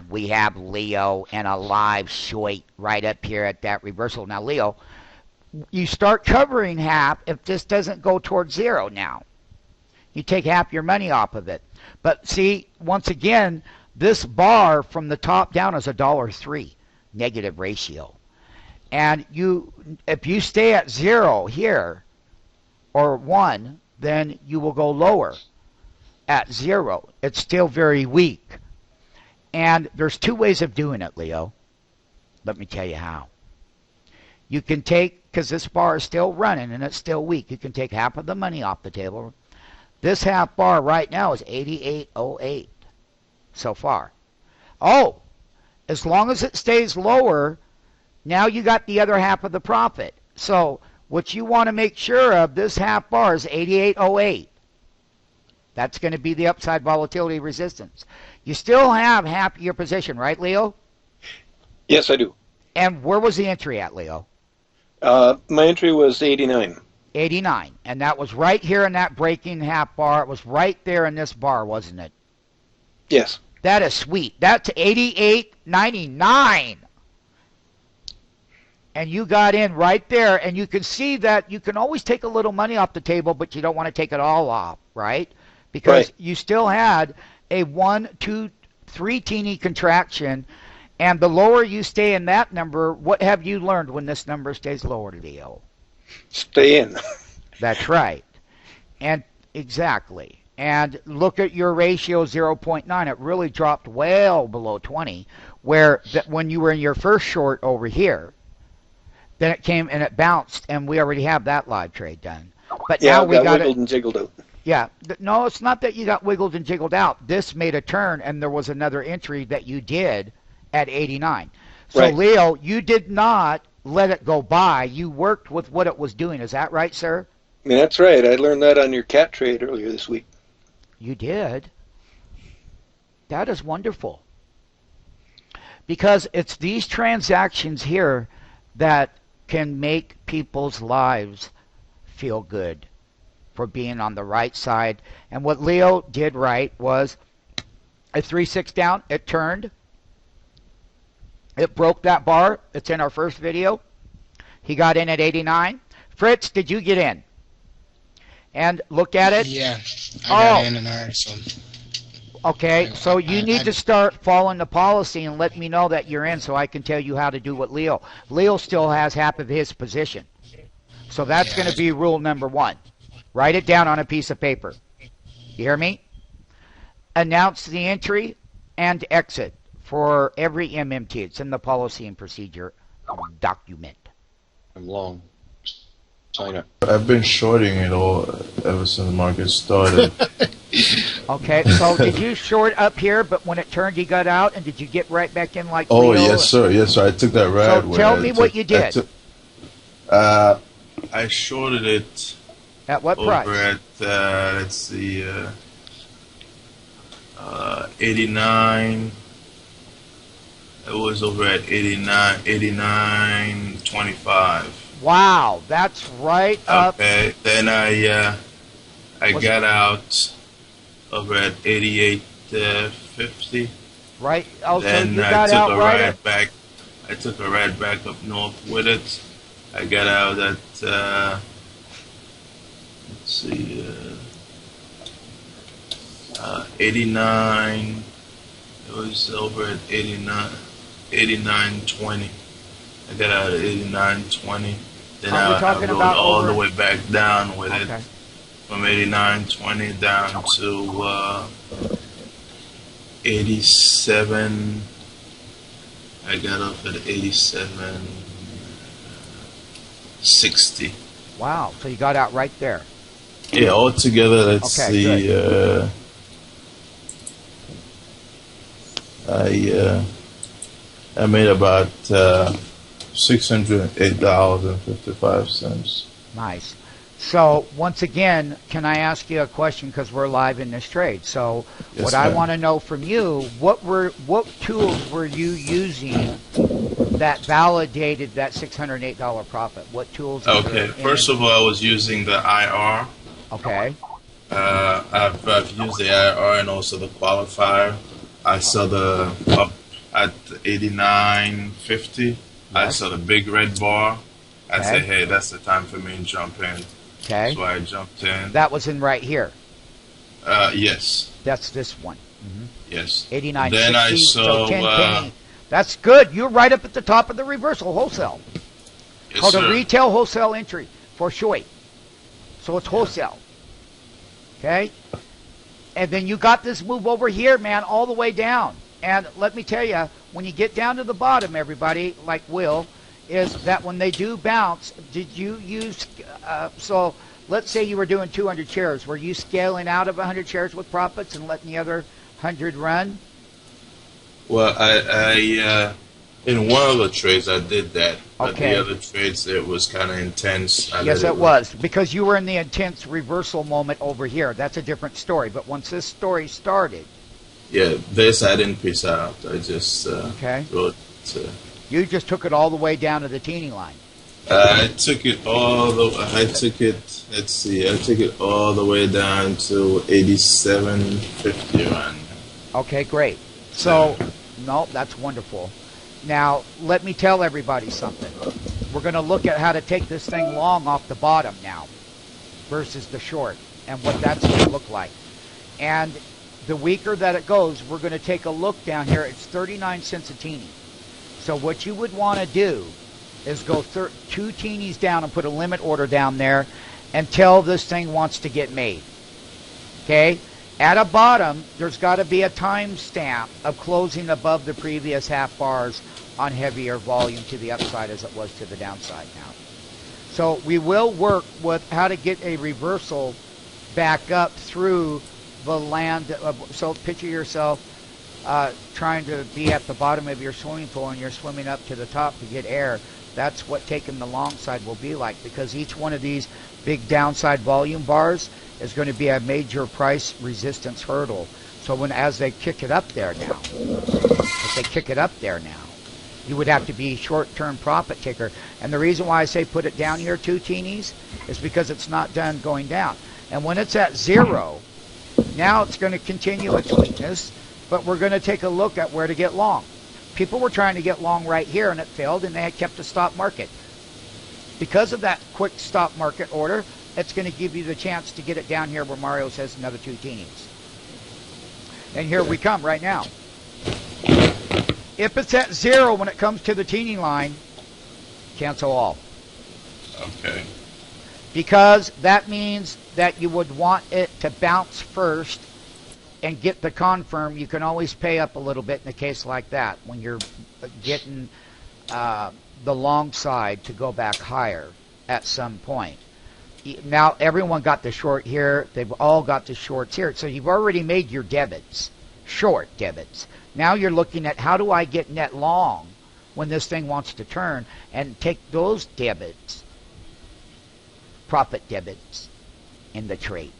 We have Leo and a live short right up here at that reversal. Now, Leo, you start covering half if this doesn't go towards zero now. You take half your money off of it. But see, once again, this bar from the top down is $1.03 negative ratio. And if you stay at 0 here or 1, then you will go lower at 0. It's still very weak. And there's two ways of doing it, Leo. Let me tell you how. You can take, because this bar is still running and it's still weak, you can take half of the money off the table. This half bar right now is 88.08 so far. Oh, as long as it stays lower, now you got the other half of the profit. So what you want to make sure of, this half bar is 88.08. That's going to be the upside volatility resistance. You still have half your position, right, Leo? Yes, I do. And where was the entry at, Leo? My entry was 89. 89. And that was right here in that breaking half bar. It was right there in this bar, wasn't it? Yes. That is sweet. That's 88.99. And you got in right there. And you can see that you can always take a little money off the table, but you don't want to take it all off, right? Because you still had a 1, 2, 3 teeny contraction. And the lower you stay in that number, what have you learned when this number stays lower, Leo? Stay in. That's right. And exactly. And look at your ratio, 0.9. It really dropped well below 20, where when you were in your first short over here, then it came and it bounced, and we already have that live trade done. But yeah, now we got wiggled and jiggled out. Yeah. No, it's not that you got wiggled and jiggled out. This made a turn, and there was another entry that you did at 89. So, right. Leo, you did not let it go by. You worked with what it was doing. Is that right, sir? Yeah, that's right. I learned that on your cat trade earlier this week. You did? That is wonderful. Because it's these transactions here that can make people's lives feel good for being on the right side. And what Leo did right was a 3-6 down. It turned. It broke that bar. It's in our first video. He got in at 89. Fritz, did you get in? And look at it? Yeah, I got in and out. So. Okay, so you need to start following the policy and let me know that you're in so I can tell you how to do what Leo. Leo still has half of his position. So that's going to be rule number 1. Write it down on a piece of paper. You hear me? Announce the entry and exit for every MMT. It's in the policy and procedure document. I'm long. China. I've been shorting it all ever since the market started. Okay, so did you short up here, but when it turned you got out, and did you get right back in like Oh, Leo? yes, sir. Yes, sir. I took that ride. So tell me what you did. I shorted it. At what over price? At, let's see, 89. It was over at 89.25. Wow, that's right up. Okay, then I got out over at 88.50. Right. Oh, Then so you I got took out a right ride back. I took a ride back up north with it. I got out at let's see, 89. It was over at 89.20. I got out at 89.20. Then I rode all the way back down with it from 89.20 down to 87. I got up at 87.60. Wow, so you got out right there. Yeah, altogether, let's see. I made about $608.55. Nice. So once again, can I ask you a question because we're live in this trade? So yes, what I want to know from you, what tools were you using that validated that $608 profit? What tools? Okay, first of all, I was using the IR. Okay. I've used the IR and also the qualifier. I saw the up at 89.50. I saw the big red bar. I said, hey, that's the time for me to jump in. Okay. So I jumped in. That was in right here. Yes. That's this one. Yes. 89.60. Then I saw. So 10K. That's good. You're right up at the top of the reversal wholesale. Yes, Called sir. a retail wholesale entry for short. So it's wholesale. Okay? And then you got this move over here, man, all the way down. And let me tell you, when you get down to the bottom, everybody, like Will, is that when they do bounce, did you use, so let's say you were doing 200 shares. Were you scaling out of 100 shares with profits and letting the other 100 run? Well, I in one of the trades I did that, but Okay. the other trades it was kind of intense. Yes, it was, because you were in the intense reversal moment over here. That's a different story. But once this story started, yeah, this I didn't piece out. I just wrote. You just took it all the way down to the teeny line. I took it all the. I took it. Let's see. I took it all the way down to 87.50 rand. Okay, great. So, no, that's wonderful. Now, let me tell everybody something. We're going to look at how to take this thing long off the bottom now versus the short and what that's going to look like. And the weaker that it goes, we're going to take a look down here. It's 39 cents a teeny. So what you would want to do is go 2 teenies down and put a limit order down there until this thing wants to get made. Okay? At a bottom, there's got to be a time stamp of closing above the previous half bars on heavier volume to the upside as it was to the downside now. So we will work with how to get a reversal back up through the land. So picture yourself trying to be at the bottom of your swimming pool and you're swimming up to the top to get air. That's what taking the long side will be like, because each one of these big downside volume bars is going to be a major price resistance hurdle. So as they kick it up there now, you would have to be short-term profit taker. And the reason why I say put it down here 2 teenies is because it's not done going down. And when it's at 0, now it's going to continue its weakness, but we're going to take a look at where to get long. People were trying to get long right here and it failed, and they had kept a stop market. Because of that quick stop market order, it's going to give you the chance to get it down here where Mario says another 2 teenies. And here we come right now. If it's at 0 when it comes to the teeny line, cancel all. Okay. Because that means that you would want it to bounce first and get the confirm. You can always pay up a little bit in a case like that when you're getting the long side to go back higher at some point. Now everyone got the short here. They've all got the shorts here. So you've already made your debits, short debits. Now you're looking at how do I get net long when this thing wants to turn, and take those debits, profit debits, in the trade.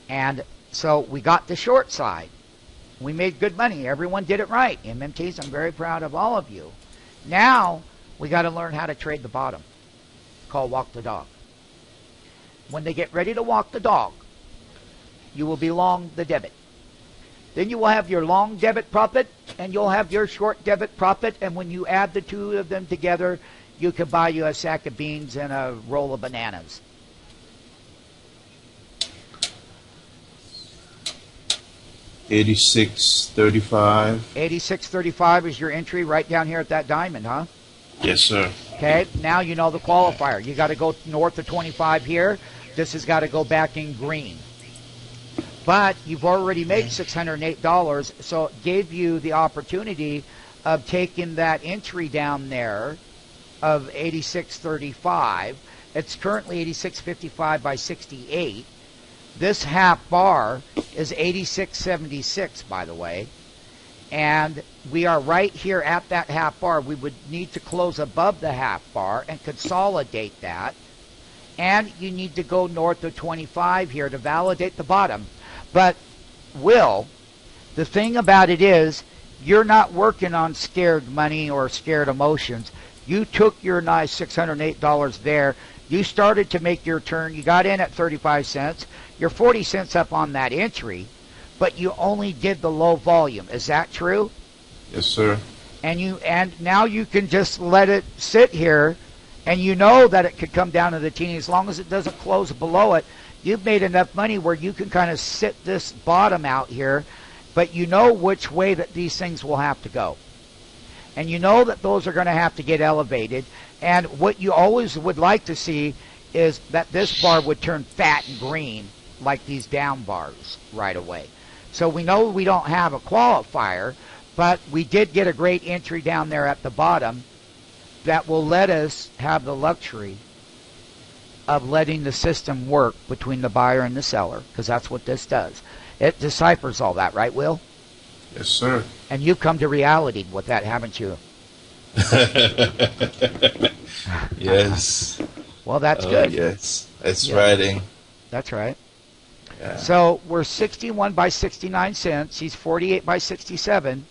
And so we got the short side. We made good money. Everyone did it right. MMTs, I'm very proud of all of you. Now we got to learn how to trade the bottom, called walk the dog. When they get ready to walk the dog, you will be long the debit. Then you will have your long debit profit, and you'll have your short debit profit, and when you add the 2 of them together, you can buy you a sack of beans and a roll of bananas. $86.35. 86.35 is your entry right down here at that diamond, huh? Yes, sir. Okay, now you know the qualifier. You got to go north of 25 here. This has got to go back in green. But you've already made $608, so it gave you the opportunity of taking that entry down there of 86.35. It's currently 86.55 by 68. This half bar is 86.76, by the way. And we are right here at that half bar. We would need to close above the half bar and consolidate that. And you need to go north of 25 here to validate the bottom. But, Will, the thing about it is, you're not working on scared money or scared emotions. You took your nice $608 there. You started to make your turn. You got in at 35 cents. You're 40 cents up on that entry. but you only did the low volume. Is that true? Yes, sir. And now you can just let it sit here, and you know that it could come down to the teeny as long as it doesn't close below it. You've made enough money where you can kind of sit this bottom out here, but you know which way that these things will have to go. And you know that those are going to have to get elevated. And what you always would like to see is that this bar would turn fat and green like these down bars right away. So we know we don't have a qualifier, but we did get a great entry down there at the bottom that will let us have the luxury of letting the system work between the buyer and the seller, because that's what this does. It deciphers all that, right, Will? Yes, sir. And you've come to reality with that, haven't you? Yes. Well, that's good. Yes. It's writing. That's right. Yeah. So we're 61 by 69 cents. He's 48 by 67.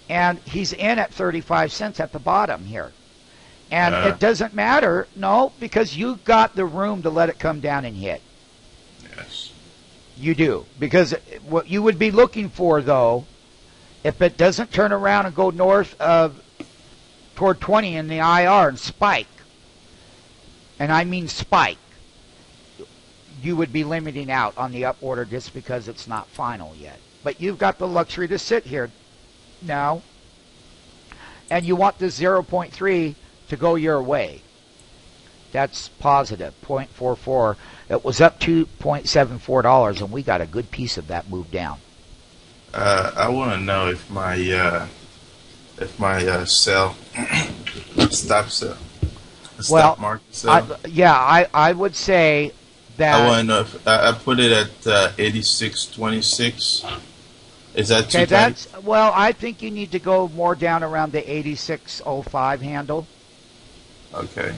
And he's in at 35 cents at the bottom here. And it doesn't matter, no, because you've got the room to let it come down and hit. Yes. You do. Because what you would be looking for, though, if it doesn't turn around and go north of toward 20 in the IR and spike, and I mean spike, you would be limiting out on the up order just because it's not final yet. But you've got the luxury to sit here now, and you want this 0.3 to go your way. That's positive, 0.44. It was up $2.74, and we got a good piece of that move down. I want to know if my sell stop sell, stop market sell. I would say that. I want to know if I put it at 86.26. Is that too tight? Well, I think you need to go more down around the 86.05 handle. Okay.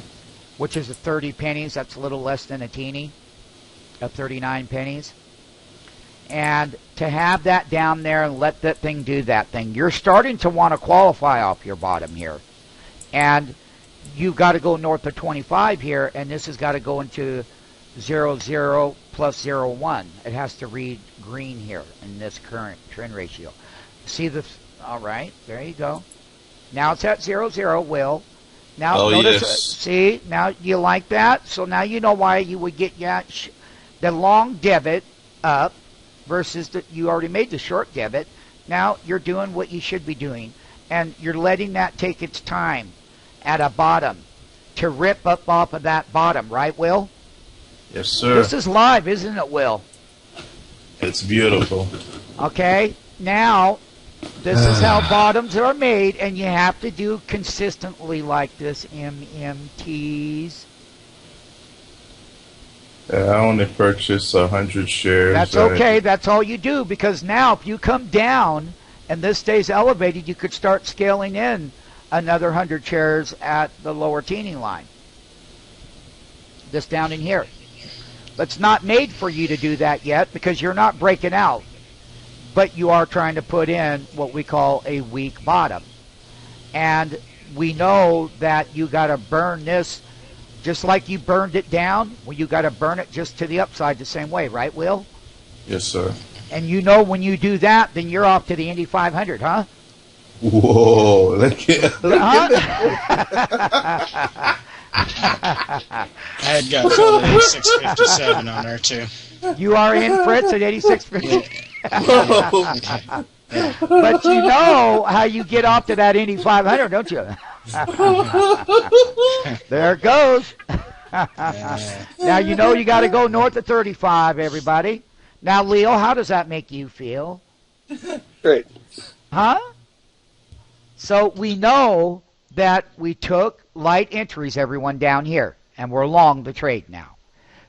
Which is 30 pennies. That's a little less than a teeny. At 39 pennies. And to have that down there and let that thing do that thing, you're starting to want to qualify off your bottom here. And you've got to go north of 25 here, and this has got to go into 00 plus 01. It has to read green here in this current trend ratio. See the, all right, there you go. Now it's at 00, Will. Now notice, see, now you like that? So now you know why you would get the long debit up versus you already made the short debit. Now you're doing what you should be doing, and you're letting that take its time at a bottom to rip up off of that bottom, right, Will? Yes, sir. This is live, isn't it, Will? It's beautiful. Okay, now this is how bottoms are made, and you have to do consistently like this, MMTs. I only purchased 100 shares. That's okay. That's all you do, because now if you come down and this stays elevated, you could start scaling in another 100 shares at the lower teeny line. This down in here. It's not made for you to do that yet because you're not breaking out. But you are trying to put in what we call a weak bottom. And we know that you got to burn this just like you burned it down. Well, you got to burn it just to the upside the same way, right, Will? Yes, sir. And you know when you do that, then you're off to the Indy 500, huh? Whoa. Look at I had got 86.57 on there, too. You are in, Fritz, at 86.50. But you know how you get off to that Indy 500, don't you? There it goes. Now you know you got to go north of 35, everybody. Now, Leo, how does that make you feel? Great. Huh? So we know that we took light entries, everyone, down here, and we're long the trade now.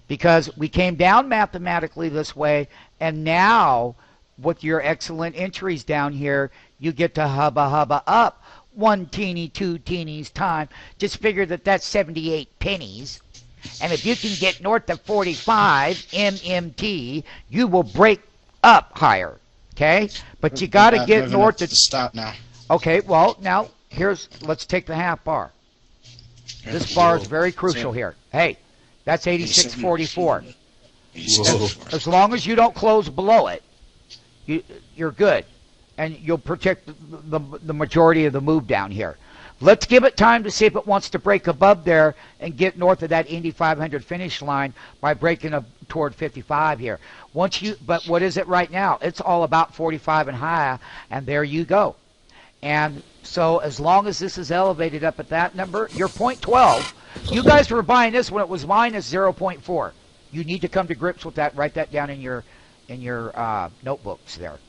Because we came down mathematically this way, and now with your excellent entries down here, you get to hubba up 1 teeny, 2 teenies time. Just figure that that's 78 pennies. And if you can get north of 45 MMT, you will break up higher. Okay? But you got to get north of... Stop now. Okay, well, now, let's take the half bar. This bar is very crucial here. Hey, that's 86.44. As long as you don't close below it, you're good. And you'll protect the majority of the move down here. Let's give it time to see if it wants to break above there and get north of that Indy 500 finish line by breaking up toward 55 here. But what is it right now? It's all about 45 and higher, and there you go. And so as long as this is elevated up at that number, you're 0.12. You guys were buying this when it was minus 0.4. You need to come to grips with that. Write that down in your notebooks there.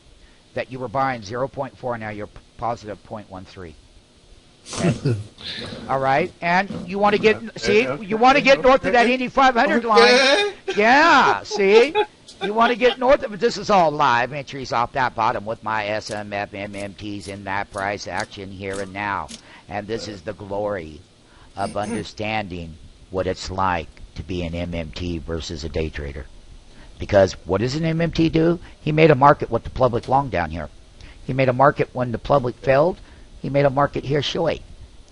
That you were buying 0.4, now you're positive 0.13. Okay. All right, and you want to get you want to get north of that Indy 500 line. Yeah, see, you want to get north of it. This is all live entries off that bottom with my SMF MMTs in that price action here and now, and this is the glory of understanding what it's like to be an MMT versus a day trader. Because what does an MMT do? He made a market with the public long down here. He made a market when the public failed. He made a market here short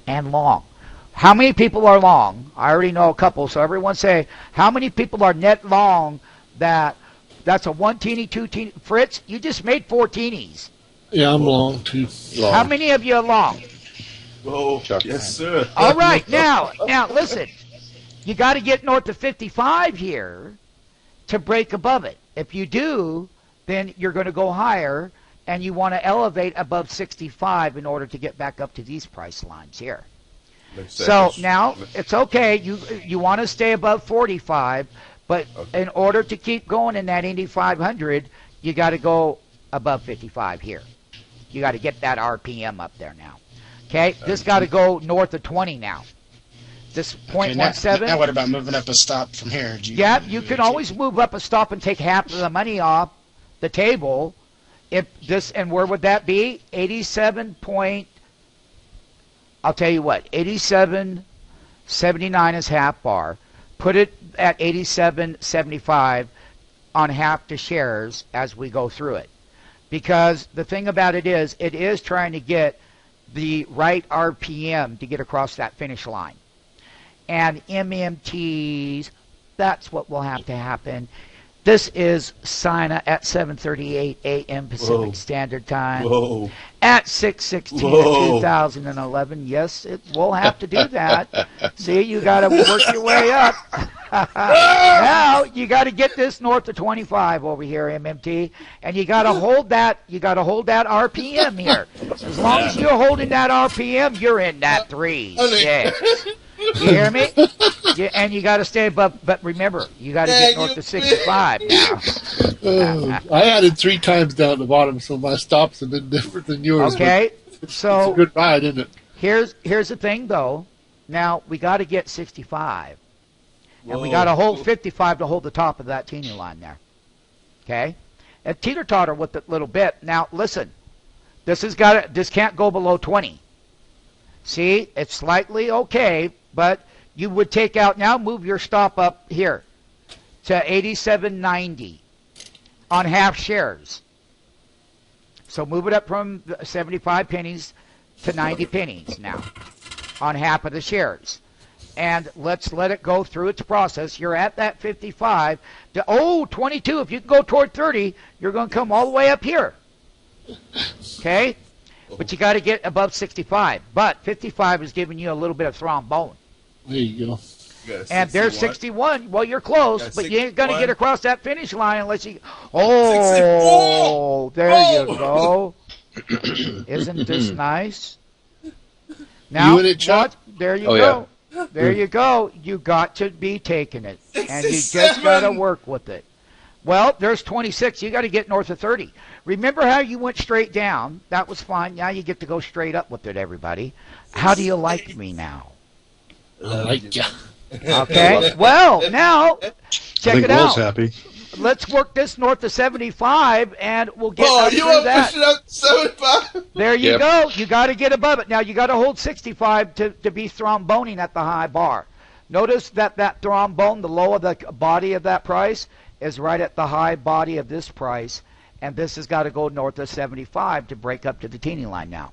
and long. How many people are long? I already know a couple, so everyone say, how many people are net long that's a 1 teeny, 2 teeny? Fritz, you just made 4 teenies. Yeah, I'm long too. Long. How many of you are long? Oh, yes, sir. All right, now listen. You got to get north of 55 here to break above it. If you do, then you're going to go higher, and you want to elevate above 65 in order to get back up to these price lines here. So now it's okay. You want to stay above 45, but in order to keep going in that Indy 500, you got to go above 55 here. You got to get that RPM up there now. Okay, this got to go north of 20 now. This 0.17. Now what about moving up a stop from here? Yeah, you can always move up a stop and take half of the money off the table. If this, and where would that be? 87 point. I'll tell you what. 87.79 is half bar. Put it at 87.75 on half the shares as we go through it, because the thing about it is trying to get the right RPM to get across that finish line. And MMTs, that's what will have to happen. This is SINA at 7:38 a.m. Pacific Standard Time. Whoa. At 6/16/2011. Yes, it will have to do that. See, you got to work your way up. Now you got to get this north of 25 over here, MMT, and you got to hold that. You got to hold that RPM here. As long as you're holding that RPM, you're in that threes. Yeah. You hear me? And you got to stay above. But remember, you got to get north of 65 now. I added 3 times down at the bottom, so my stops have been different than yours. Okay, so it's a good ride, isn't it? Here's the thing, though. Now we got to get 65, and we got to hold 55 to hold the top of that teeny line there. Okay, and teeter-totter with a little bit. Now listen, this can't go below 20. See, it's slightly okay, but you would take out, now move your stop up here to 87.90 on half shares. So move it up from 75 pennies to 90 pennies now on half of the shares. And let's let it go through its process. You're at that 55 to 22. If you can go toward 30, you're going to come all the way up here. Okay? But you got to get above 65. But 55 is giving you a little bit of thrombone. There you go. And there's 61. Well, you're close, but you ain't going to get across that finish line unless you... Oh, there you go. Isn't this nice? Now, You in it, Chuck? there you go. Yeah. There you go. You got to be taking it. And you just got to work with it. Well, there's 26. You got to get north of 30. Remember how you went straight down? That was fine. Now you get to go straight up with it, everybody. How do you like me now? I like ya. Okay. Well, now, check it out. Happy. Let's work this north of 75, and we'll get up through that. Pushing up 75? There you go. You got to get above it. Now, you got to hold 65 to be thromboning at the high bar. Notice that thrombone, the low of the body of that price, is right at the high body of this price, and this has got to go north of 75 to break up to the teeny line now.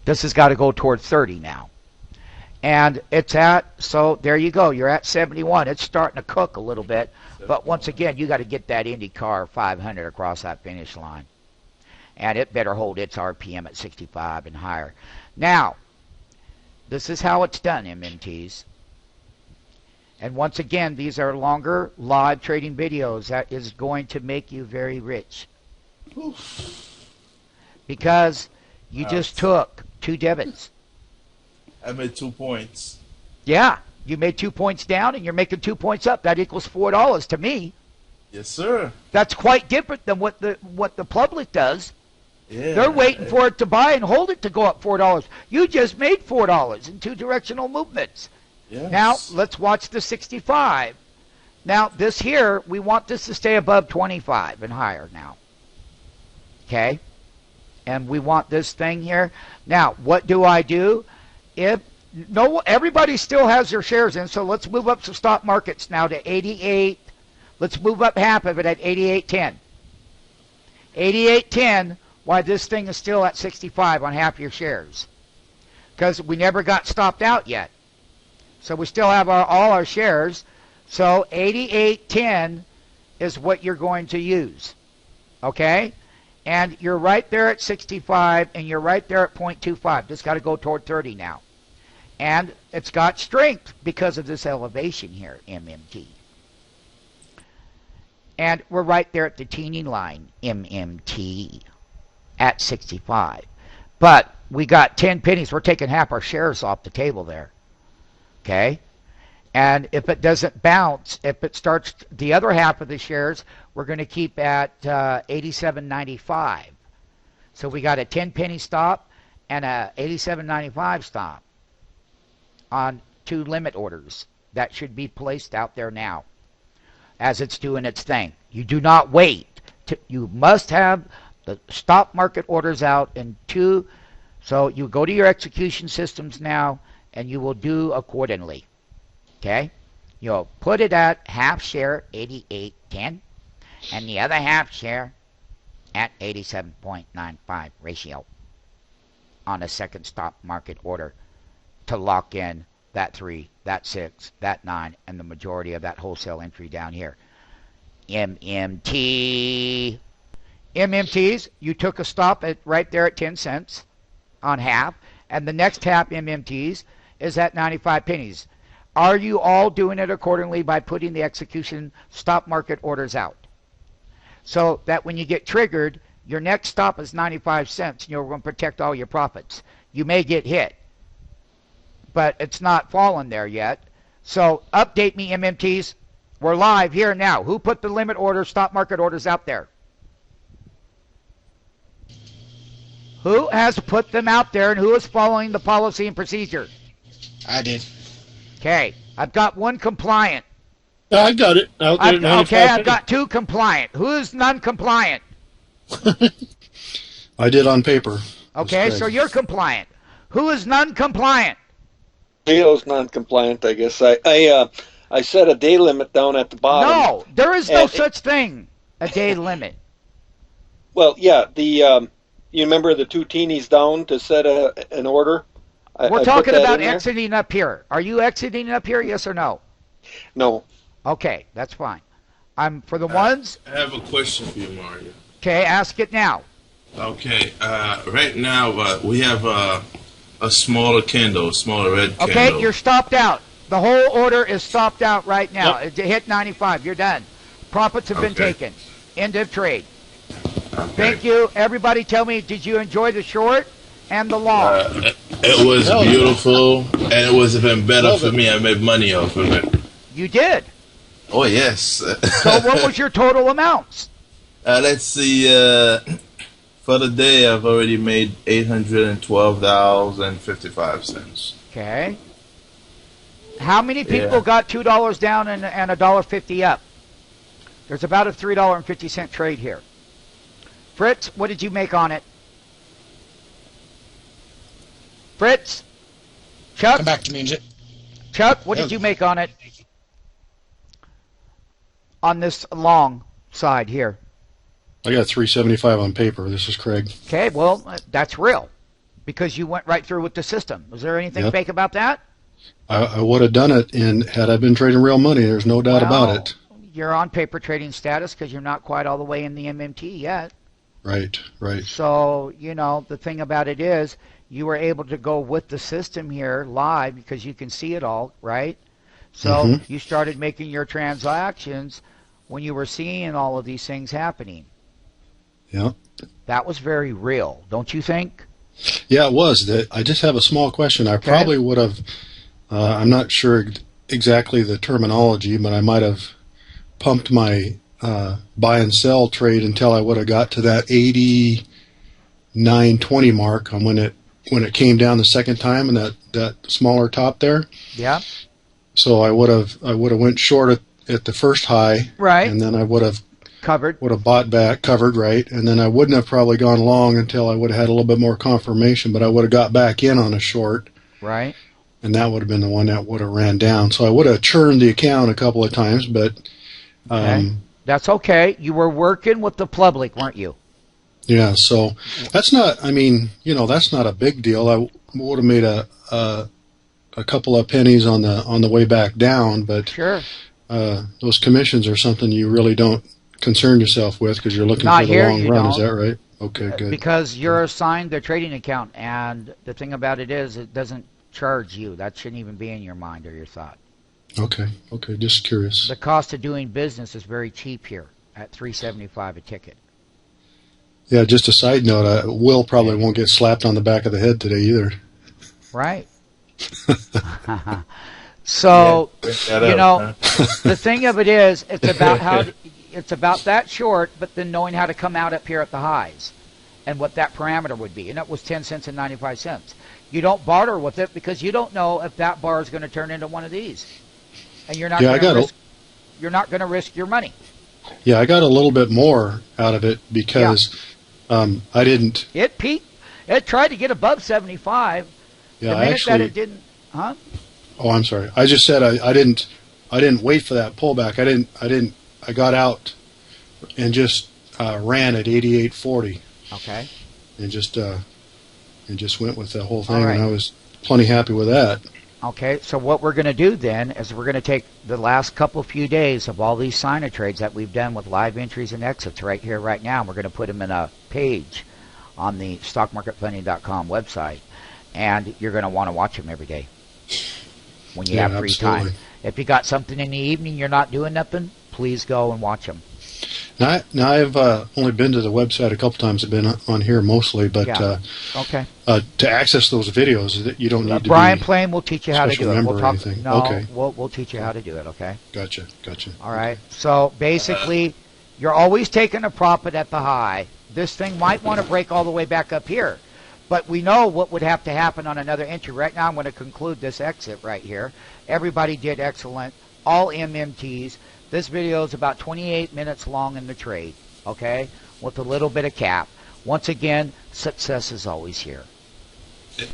This has got to go toward 30 now. And it's so there you go. You're at 71. It's starting to cook a little bit. But once again, you got to get that IndyCar 500 across that finish line. and it better hold its RPM at 65 and higher. Now, this is how it's done, MMTs. And once again, these are longer live trading videos. That is going to make you very rich. Because you just took 2 debits. I made 2 points. Yeah, you made 2 points down and you're making 2 points up. That equals $4 to me. Yes, sir. That's quite different than what the public does. Yeah. They're waiting for it to buy and hold it to go up $4. You just made $4 in 2 directional movements. Yes. Now, let's watch the 65. Now, this here, we want this to stay above 25 and higher now. Okay? And we want this thing here. Now, what do I do? Everybody still has their shares in, so let's move up some stop markets now to 88. Let's move up half of it at 88.10. 88.10, why this thing is still at 65 on half your shares. Because we never got stopped out yet. So we still have all our shares. So 88.10 is what you're going to use. Okay? And you're right there at 65, and you're right there at 0.25. Just got to go toward 30 now. And it's got strength because of this elevation here, MMT. And we're right there at the teeny line, MMT, at 65. But we got 10 pennies. We're taking half our shares off the table there. Okay? And if it doesn't bounce, if it starts the other half of the shares, we're going to keep at 87.95. So we got a 10 penny stop and a 87.95 stop on 2 limit orders that should be placed out there now as it's doing its thing. You do not wait. You must have the stop market orders out in 2. So you go to your execution systems now and you will do accordingly. Okay? You'll put it at half share 88.10 and the other half share at 87.95 ratio on a second stop market order to lock in that 3, that 6, that 9, and the majority of that wholesale entry down here. MMT. MMTs, you took a stop at right there at 10 cents on half, and the next half MMTs is at 95 pennies. Are you all doing it accordingly by putting the execution stop market orders out? So that when you get triggered, your next stop is 95 cents, and you're going to protect all your profits. You may get hit, but it's not fallen there yet. So update me, MMTs. We're live here now. Who put the limit order, stop market orders out there? Who has put them out there, and who is following the policy and procedure? I did. Okay, I've got 1 compliant. I got it. Okay, I've got 2 compliant. Who's non-compliant? I did on paper. Okay, so you're compliant. Who is non-compliant? Leo's non-compliant, I guess. I set a day limit down at the bottom. No, there is no such thing, a day limit. Well, yeah, you remember the 2 teenies down to set an order? We're talking about exiting up here. Are you exiting up here, yes or no? No. Okay, that's fine. I'm for the ones. I have a question for you, Mario. Okay, ask it now. Okay, right now we have a smaller candle, a smaller red candle. Okay, you're stopped out. The whole order is stopped out right now. Yep. It hit 95. You're done. Profits have been taken. End of trade. Okay. Thank you. Everybody tell me, did you enjoy the short and the long? It was beautiful, and it was even better for me. I made money off of it. You did? Oh, yes. So what was your total amounts? Let's see. For the day, I've already made $812.55. Okay. How many people got $2 down and $1.50 up? There's about a $3.50 trade here. Fritz, what did you make on it? Fritz? Chuck? Come back to me. Chuck, what did you make on it? On this long side here. I got 375 on paper. This is Craig. Okay, well, that's real. Because you went right through with the system. Was there anything fake about that? I would have done it, and had I been trading real money, there's no doubt about it. You're on paper trading status because you're not quite all the way in the MMT yet. Right, right. So, you know, the thing about it is you were able to go with the system here live because you can see it all, right? So Hmm. you started making your transactions when you were seeing all of these things happening. Yeah. That was very real, don't you think? Yeah, it was. I just have a small question. I probably would have, I'm not sure exactly the terminology, but I might have pumped my buy and sell trade until I would have got to that 89.20 mark on when it came down the second time and that smaller top there. Yeah. So I would have went short at the first high, Right. and then I would have Covered. bought back, covered, right, and then I wouldn't have probably gone long until I would have had a little bit more confirmation, but I would have got back in on a short, Right. and that would have been the one that would have ran down. So I would have churned the account a couple of times, but that's okay. You were working with the public, weren't you? yeah. So that's not. I mean, that's not a big deal. I would have made a couple of pennies on the way back down, but sure. Those commissions are something you really don't concern yourself with because you're looking Not for the here, long you run. don't. Is that right? Okay, good. Because you're assigned the trading account, and the thing about it is it doesn't charge you. That shouldn't even be in your mind or your thought. Okay, just curious. The cost of doing business is very cheap here at $3.75 a ticket. Yeah, just a side note, Will probably won't get slapped on the back of the head today either. Right. So, the thing of it is, it's about that short, but then knowing how to come out up here at the highs and what that parameter would be. And it was 10 cents and 95 cents. You don't barter with it because you don't know if that bar is going to turn into one of these. And you're not going to risk your money. Yeah, I got a little bit more out of it because I didn't. It peaked. It tried to get above 75. Yeah, the minute that it didn't, huh? Oh, I'm sorry. I just said I didn't wait for that pullback. I got out and just ran at 88.40. Okay. And just went with the whole thing, right. And I was plenty happy with that. Okay, so what we're going to do then is we're going to take the last few days of all these SINA trades that we've done with live entries and exits right here, right now, and we're going to put them in a page on the stockmarketplanning.com website, and you're going to want to watch them every day when you have free time. If you got something in the evening you're not doing nothing, please go and watch them. Now I've only been to the website a couple times. I've been on here mostly, but okay. To access those videos, you don't need to Brian be Plain will teach you how to do it. Okay. We'll teach you how to do it. Okay. Gotcha. All right. So basically, you're always taking a profit at the high. This thing might want to break all the way back up here, but we know what would have to happen on another entry. Right now, I'm going to conclude this exit right here. Everybody did excellent. All MMTs. This video is about 28 minutes long in the trade, okay, with a little bit of cap. Once again, success is always here.